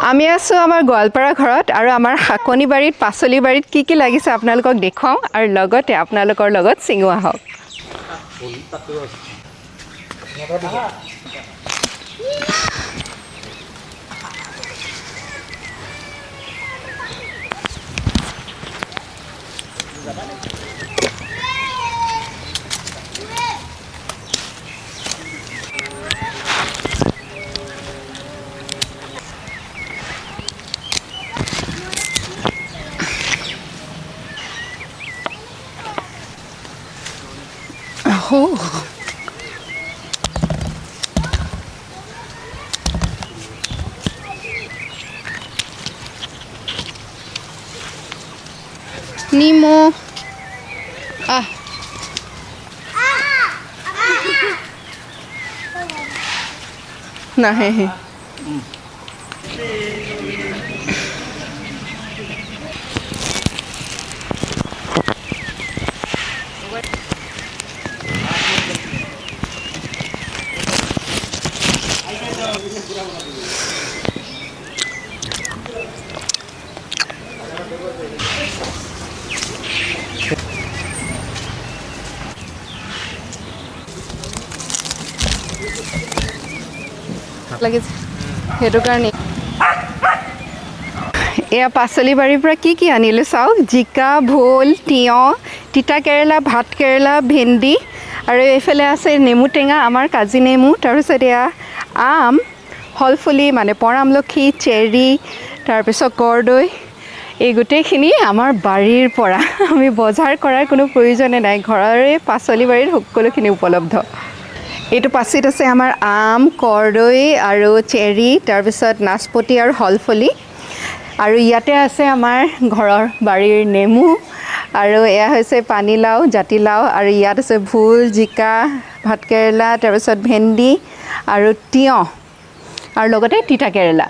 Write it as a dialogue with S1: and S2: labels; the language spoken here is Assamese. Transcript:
S1: আমি আছো আমাৰ গোৱালপাৰা ঘৰত আৰু আমাৰ শাকনি বাৰীত পাচলি বাৰীত কি লাগিছে আপোনালোকক দেখাওঁ আৰু লগতে আপোনালোকৰ লগত চিঙো আহক নিমো নাহে লাগিছে সেইটো কাৰণে এয়া পাচলি বাৰীৰ পৰা কি আনিলোঁ চাওক জিকা ভোল তিয়ঁহ তিতা কেৰেলা ভাত কেৰেলা ভেন্দি আৰু এইফালে আছে নেমু টেঙা আমাৰ কাজি নেমু তাৰপিছত এয়া আম হলফুলি মানে পৰামলখি চেৰি তাৰপিছত কৰ্দৈ এই গোটেইখিনি আমাৰ বাৰীৰ পৰা আমি বজাৰ কৰাৰ কোনো প্ৰয়োজনে নাই ঘৰৰে পাচলি বাৰীত সকলোখিনি উপলব্ধ এইটো পাচিত আছে আমাৰ আম কৰ্দৈ আৰু চেৰি তাৰপিছত নাচপতি আৰু হলফলি আৰু ইয়াতে আছে আমাৰ ঘৰৰ বাৰীৰ নেমু আৰু এয়া হৈছে পানীলাও জাতিলাও আৰু ইয়াত আছে ভোল জিকা ভাতকেৰেলা তাৰপিছত ভেন্দি আৰু তিয়ঁহ আৰু লগতে তিতা কেৰেলা